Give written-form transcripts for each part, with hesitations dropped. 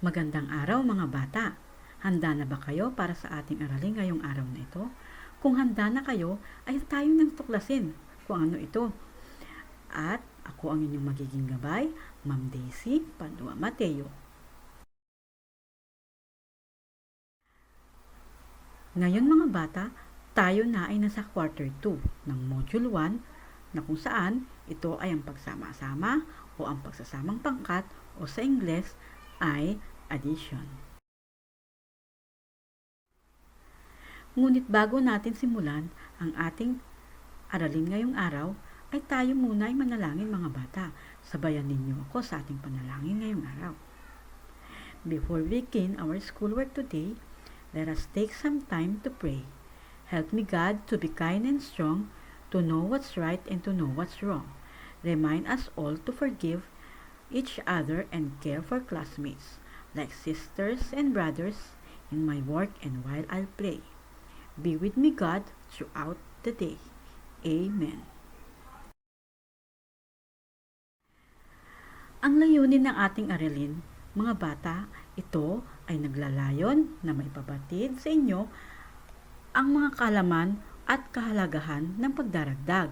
Magandang araw mga bata! Handa na ba kayo para sa ating aralin ngayong araw na ito? Kung handa na kayo, ay tayo nang tuklasin kung ano ito. At ako ang inyong magiging gabay, Ma'am Daisy Padua Mateo. Ngayon mga bata, tayo na ay nasa quarter 2 ng module 1 na kung saan ito ay ang pagsama-sama o ang pagsasamang pangkat o sa Ingles ay addition. Ngunit bago natin simulan ang ating aralin ngayong araw, ay tayo muna ay manalangin mga bata. Sabayan ninyo ako sa ating panalangin ngayong araw. Before we begin our schoolwork today, let us take some time to pray. Help me God to be kind and strong, to know what's right and to know what's wrong. Remind us all to forgive each other and care for classmates, like sisters and brothers, in my work and while I play. Be with me, God, throughout the day. Amen. Ang layunin ng ating aralin, mga bata, ito ay naglalayon na maipabatid sa inyo ang mga kaalaman at kahalagahan ng pagdaragdag.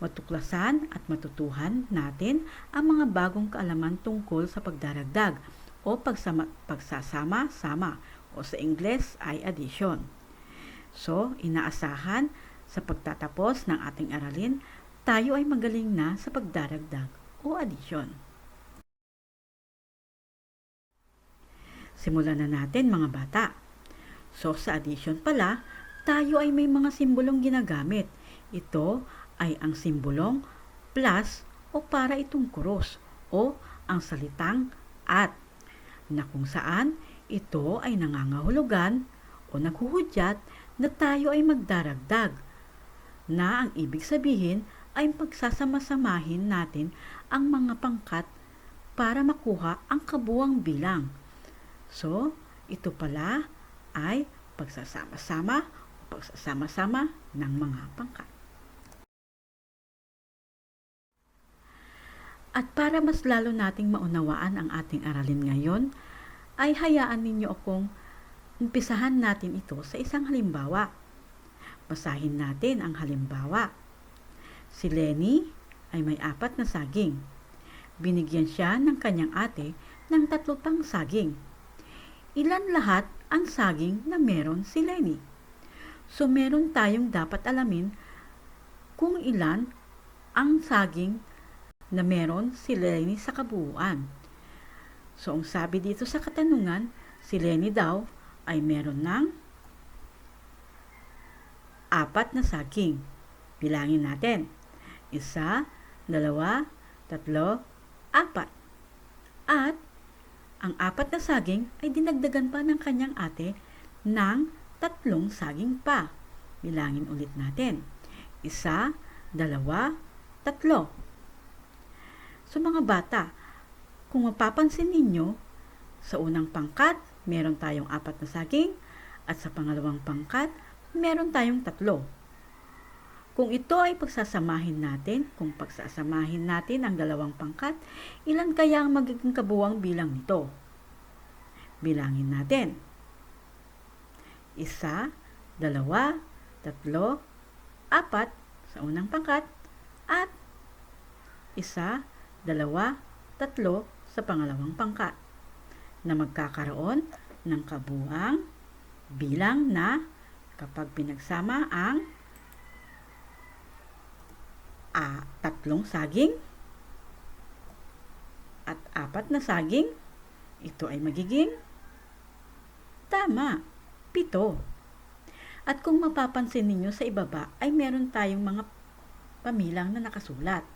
Matuklasan at matutuhan natin ang mga bagong kaalaman tungkol sa pagdaragdag o pagsasama-sama o sa Ingles ay addition. So, inaasahan sa pagtatapos ng ating aralin, tayo ay magaling na sa pagdaragdag o addition. Simulan na natin mga bata. So, sa addition pala, tayo ay may mga simbolong ginagamit. Ito ay ang simbolong plus o para itong krus o ang salitang at na kung saan ito ay nangangahulugan o naghuhudyat na tayo ay magdaragdag na ang ibig sabihin ay pagsasama-samahin natin ang mga pangkat para makuha ang kabuuang bilang. So, ito pala ay pagsasama-sama o pagsasama-sama ng mga pangkat. At para mas lalo nating maunawaan ang ating aralin ngayon, ay hayaan ninyo akong umpisahan natin ito sa isang halimbawa. Basahin natin ang halimbawa. Si Lenny ay may 4 na saging. Binigyan siya ng kanyang ate ng 3 pang saging. Ilan lahat ang saging na meron si Lenny? So meron tayong dapat alamin kung ilan ang saging na meron si Lenny sa kabuuan. So ang sabi dito sa katanungan, si Lenny daw ay meron ng 4 na saging. Bilangin natin. 1, 2, 3, 4. At ang 4 na saging ay dinagdagan pa ng kanyang ate ng 3 saging pa. Bilangin ulit natin. 1, 2, 3. So mga bata, kung mapapansin ninyo, sa unang pangkat, meron tayong 4 na saging at sa pangalawang pangkat, meron tayong 3. Kung ito ay pagsasamahin natin, kung pagsasamahin natin ang dalawang pangkat, ilan kaya ang magiging kabuuang bilang nito? Bilangin natin. 1, 2, 3, 4 sa unang pangkat at 1, 2, 3 sa pangalawang pangkat na magkakaroon ng kabuuang bilang na kapag pinagsama ang 3 saging at 4 na saging, ito ay magiging tama, 7. At kung mapapansin ninyo sa ibaba ay meron tayong mga pamilang na nakasulat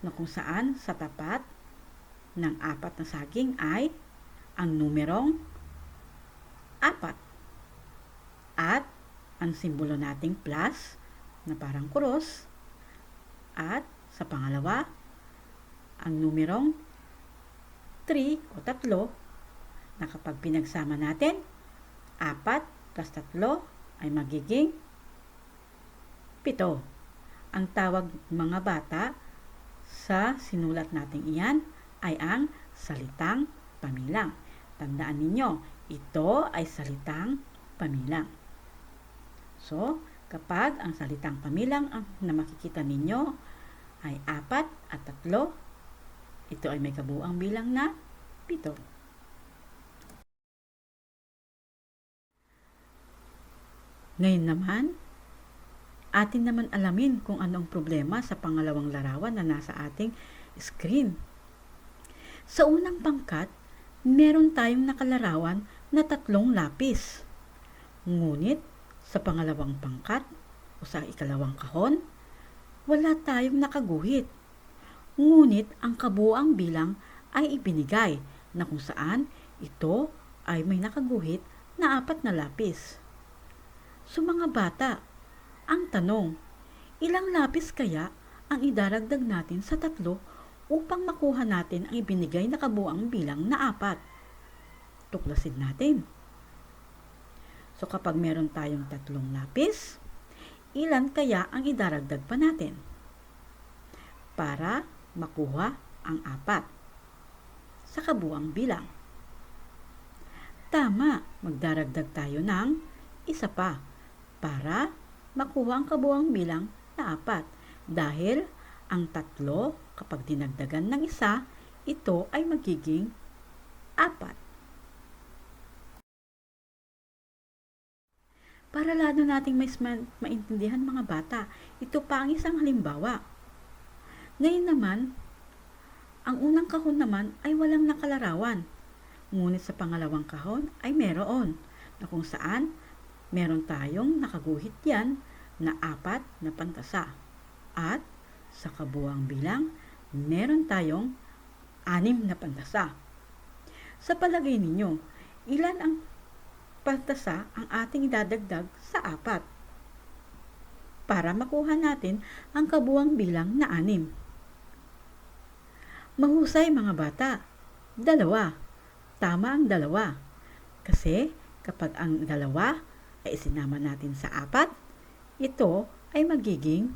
na kung saan sa tapat ng 4 na saging ay ang numerong 4 at ang simbolo nating plus na parang krus at sa pangalawa ang numerong 3 o 3 na kapag pinagsama natin 4 plus 3 ay magiging 7. Ang tawag mga bata sa sinulat natin iyan ay ang salitang pamilang. Tandaan ninyo, ito ay salitang pamilang. So, kapag ang salitang pamilang na makikita ninyo ay 4 at 3, ito ay may kabuuang bilang na 7. Ngayon naman, atin naman alamin kung anong problema sa pangalawang larawan na nasa ating screen. Sa unang pangkat, meron tayong nakalarawan na 3 lapis. Ngunit, sa pangalawang pangkat o sa ikalawang kahon, wala tayong nakaguhit. Ngunit, ang kabuuang bilang ay ibinigay na kung saan ito ay may nakaguhit na 4 na lapis. So mga bata, ang tanong, ilang lapis kaya ang idaragdag natin sa 3 upang makuha natin ang ibinigay na kabuuang bilang na 4? Tuklasin natin. So kapag meron tayong 3 lapis, ilan kaya ang idaragdag pa natin para makuha ang 4 sa kabuuang bilang? Tama, magdaragdag tayo ng isa pa para makuha ang kabuuang bilang na 4. Dahil ang 3 kapag dinagdagan ng isa, ito ay magiging 4. Para lalo nating maintindihan mga bata, ito pa ang isang halimbawa. Ngayon naman, ang unang kahon naman ay walang nakalarawan. Ngunit sa pangalawang kahon ay meron, na kung saan meron tayong nakaguhit yan na 4 na pantasa. At sa kabuuang bilang, meron tayong 6 na pantasa. Sa palagay ninyo, ilan ang pantasa ang ating idadagdag sa 4 para makuha natin ang kabuuang bilang na 6? Mahusay mga bata, 2. Tama ang 2. Kasi kapag ang 2 ay isinama natin sa 4, ito ay magiging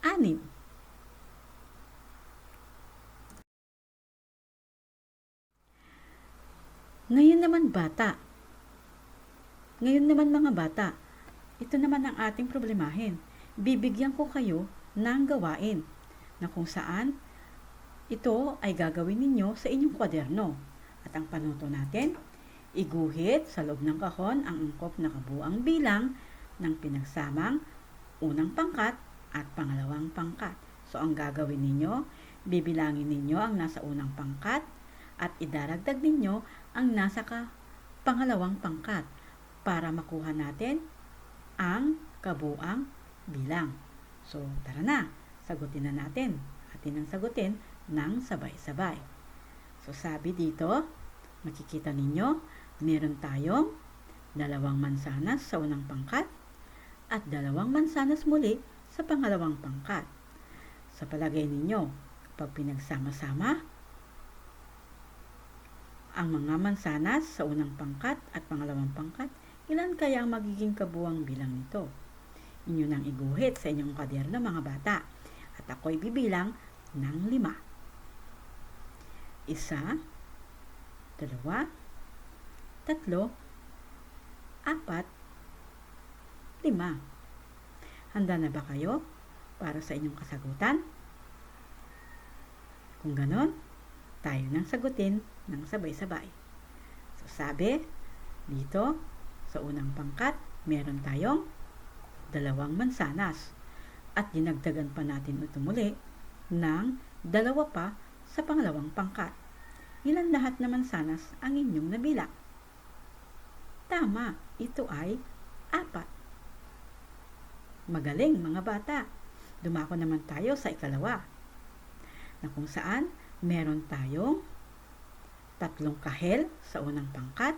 6. Ngayon naman mga bata, ito naman ang ating problemahin. Bibigyan ko kayo ng gawain na kung saan ito ay gagawin ninyo sa inyong kwaderno. At ang panuto natin, iguhit sa loob ng kahon ang angkop na kabuuang bilang ng pinagsamang unang pangkat at pangalawang pangkat. So, ang gagawin ninyo, bibilangin ninyo ang nasa unang pangkat at idaragdag ninyo ang nasa pangalawang pangkat para makuha natin ang kabuuang bilang. So, tara na, sagutin na natin. Atin ang sagutin ng sabay-sabay. So, sabi dito, makikita ninyo, meron tayong 2 mansanas sa unang pangkat at 2 mansanas muli sa pangalawang pangkat. Sa palagay ninyo, kapag pinagsama-sama ang mga mansanas sa unang pangkat at pangalawang pangkat, ilan kaya ang magiging kabuuang bilang nito? Inyo nang iguhit sa inyong kwaderno mga bata. At ako'y bibilang ng 5. 1, 2, 3, 4, 5. Handa na ba kayo para sa inyong kasagutan? Kung ganon, tayo nang sagutin ng sabay-sabay. So, sabi, dito, sa unang pangkat, meron tayong 2 mansanas. At dinagdagan pa natin ito muli ng 2 pa sa pangalawang pangkat. Ilan lahat na mansanas ang inyong nabilang? Tama, ito ay 4. Magaling mga bata. Dumako naman tayo sa ikalawa, na kung saan meron tayong 3 kahel sa unang pangkat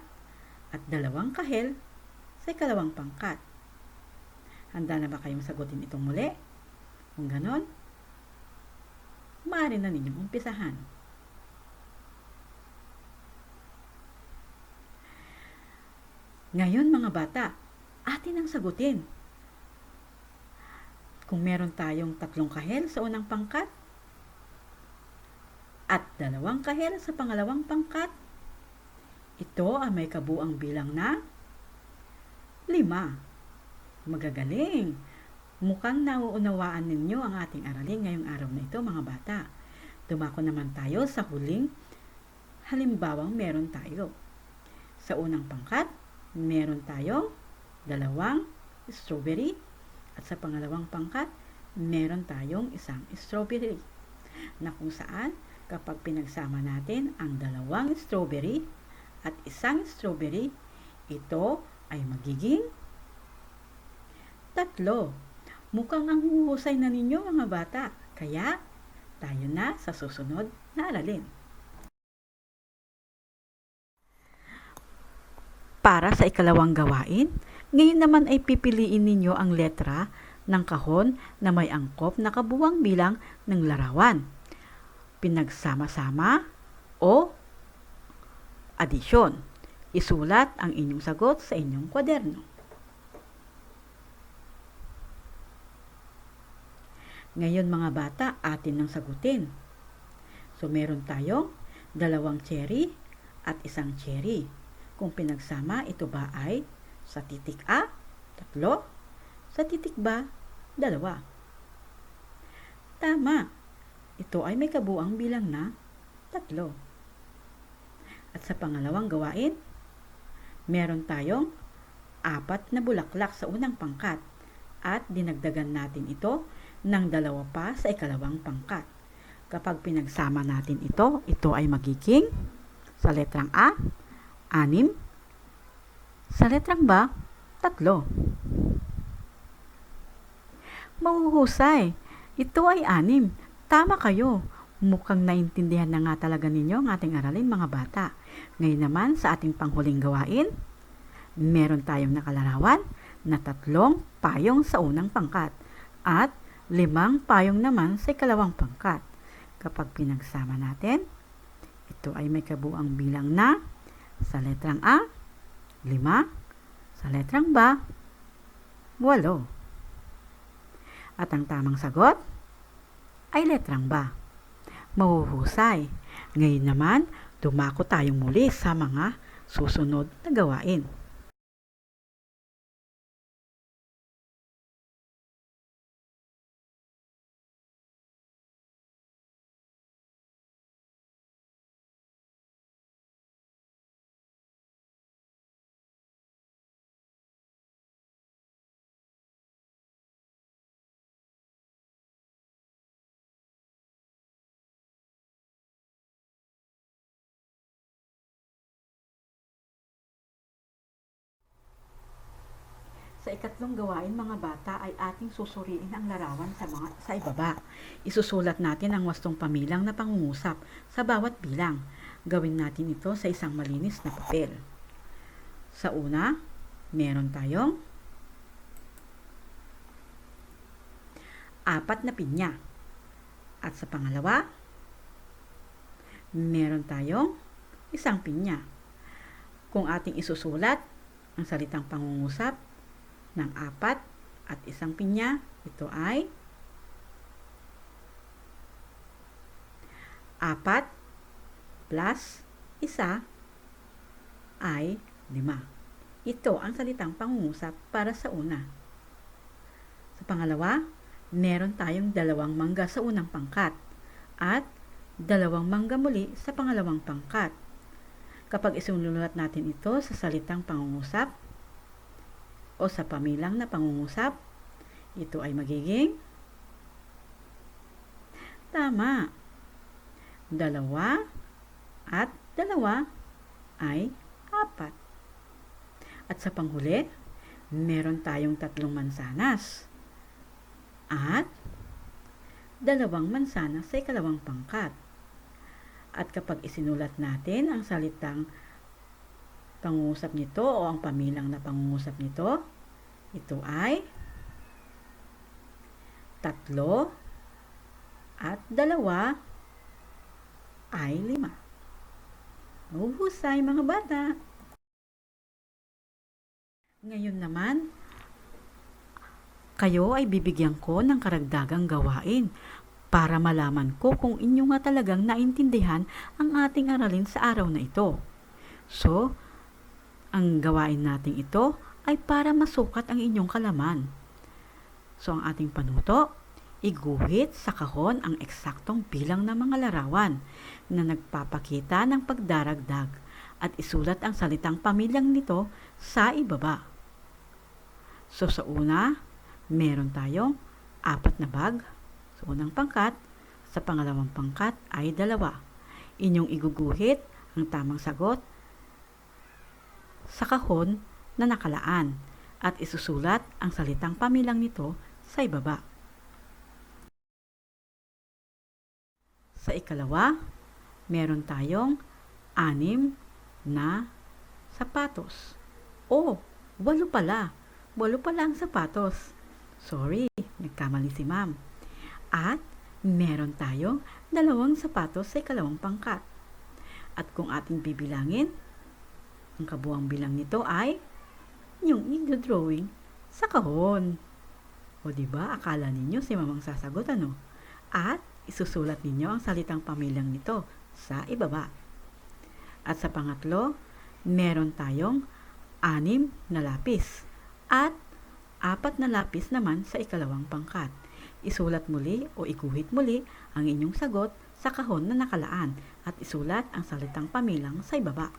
at 2 kahel sa ikalawang pangkat. Handa na ba kayong sagutin itong muli? Kung ganon, maaari na ninyong umpisahan. Ngayon mga bata, atin ang sagutin. Kung meron tayong 3 kahel sa unang pangkat at 2 kahel sa pangalawang pangkat, Ito ay may kabuang bilang na 5. Magagaling! Mukhang nauunawaan ninyo ang ating aralin ngayong araw na ito, mga bata. Dumako naman tayo sa huling halimbawang meron tayo. Sa unang pangkat, meron tayong 2 strawberry at sa pangalawang pangkat, meron tayong 1 strawberry na kung saan kapag pinagsama natin ang 2 strawberry at 1 strawberry, ito ay magiging 3. Mukhang ang huhusay na ninyo, mga bata. Kaya, tayo na sa susunod na aralin. Para sa ikalawang gawain, ngayon naman ay pipiliin ninyo ang letra ng kahon na may angkop na kabuwang bilang ng larawan. Pinagsama-sama o adisyon. Isulat ang inyong sagot sa inyong kwaderno. Ngayon, mga bata, atin nang sagutin. So, meron tayong 2 cherry at 1 cherry. Kung pinagsama, ito ba ay sa titik A, 3, sa titik B, 2. Tama. Ito ay may kabuang bilang na 3. At sa pangalawang gawain, meron tayong 4 na bulaklak sa unang pangkat at dinagdagan natin ito ng 2 pa sa ikalawang pangkat. Kapag pinagsama natin ito, ito ay magiging sa letrang A, 6, sa letrang B, 3. Mahuhusay. Ito ay 6. Tama kayo. Mukhang naintindihan na nga talaga ninyo ang ating aralin, mga bata. Ngayon naman sa ating panghuling gawain, meron tayong nakalarawan na 3 payong sa unang pangkat at 5 payong naman sa ikalawang pangkat. Kapag pinagsama natin, ito ay may kabuang bilang na sa letrang A, 5, sa letrang B, 8. At ang tamang sagot ay letrang B. Mahuhusay. Ngayon naman, dumako tayong muli sa mga susunod na gawain. Sa ikatlong gawain, mga bata, ay ating susuriin ang larawan sa ibaba. Isusulat natin ang wastong pamilang na pangungusap sa bawat bilang. Gawin natin ito sa isang malinis na papel. Sa una, meron tayong 4 na pinya. At sa pangalawa, meron tayong 1 pinya. Kung ating isusulat ang salitang pangungusap ng 4 at 1 pinya, ito ay 4 plus 1 ay 5. Ito ang salitang pangungusap para sa una. Sa pangalawa, meron tayong 2 mangga sa unang pangkat at 2 mangga muli sa pangalawang pangkat. Kapag isinulat natin ito sa salitang pangungusap o sa pamilang na pangungusap, ito ay magiging tama. 2 at 2 ay 4. At sa panghuli, meron tayong 3 mansanas at 2 mansanas sa ikalawang pangkat. At kapag isinulat natin ang salitang pangungusap nito o ang pamilang na pangungusap nito, ito ay 3 at 2 ay 5. Mahuhusay, mga bata. Ngayon naman, kayo ay bibigyan ko ng karagdagang gawain para malaman ko kung inyo nga talagang naintindihan ang ating aralin sa araw na ito. So, ang gawain natin ito ay para masukat ang inyong kalaman. So, ang ating panuto, iguhit sa kahon ang eksaktong bilang ng mga larawan na nagpapakita ng pagdaragdag at isulat ang salitang pamilyang nito sa ibaba. So, sa una, meron tayong 4 na bag. Sa unang pangkat, sa pangalawang pangkat ay 2. Inyong iguguhit ang tamang sagot sa kahon na nakalaan at isusulat ang salitang pamilyang nito sa ibaba. Sa ikalawa, meron tayong 6 na sapatos. 8 pala. 8 pala ang sapatos. Sorry, nagkamali si ma'am. At meron tayong 2 sapatos sa ikalawang pangkat. At kung ating bibilangin, ang kabuang bilang nito ay yung i-drawing sa kahon. O diba, akala ninyo si mamang sasagot ano? At isusulat ninyo ang salitang pamilyang nito sa ibaba. At sa pangatlo, meron tayong 6 na lapis at 4 na lapis naman sa ikalawang pangkat. Isulat muli o iguhit muli ang inyong sagot sa kahon na nakalaan at isulat ang salitang pamilyang sa ibaba.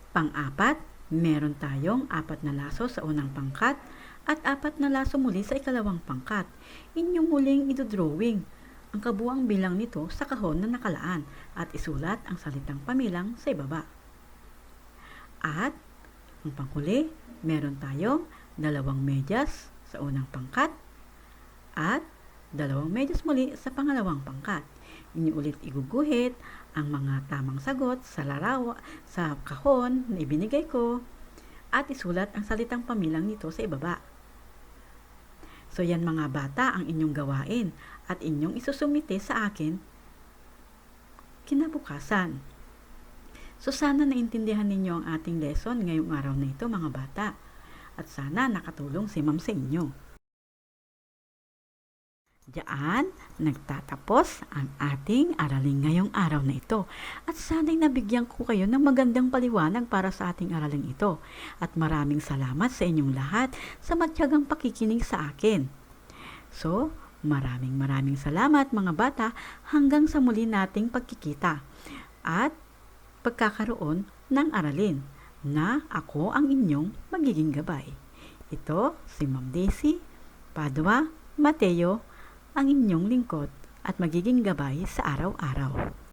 Pang-apat, meron tayong 4 na laso sa unang pangkat at 4 na laso muli sa ikalawang pangkat. Inyong muling idodrawing ang kabuang bilang nito sa kahon na nakalaan at isulat ang salitang pamilyang sa ibaba. At ang panghuli, meron tayong 2 medyas sa unang pangkat at 2 medyas muli sa pangalawang pangkat. Inyo ulit iguguhit ang mga tamang sagot sa kahon na ibinigay ko at isulat ang salitang pamilyang nito sa ibaba. So yan mga bata ang inyong gawain at inyong isusumite sa akin kinabukasan. So sana naintindihan ninyo ang ating lesson ngayong araw na ito mga bata at sana nakatulong si ma'am sa inyo. Diyan, nagtatapos ang ating aralin ngayong araw na ito. At sana'y nabigyan ko kayo ng magandang paliwanag para sa ating aralin ito. At maraming salamat sa inyong lahat sa matyagang pakikinig sa akin. So, maraming salamat mga bata hanggang sa muli nating pagkikita at pagkakaroon ng aralin na ako ang inyong magiging gabay. Ito si Ma'am Daisy Padua Mateo, ang inyong lingkod at magiging gabay sa araw-araw.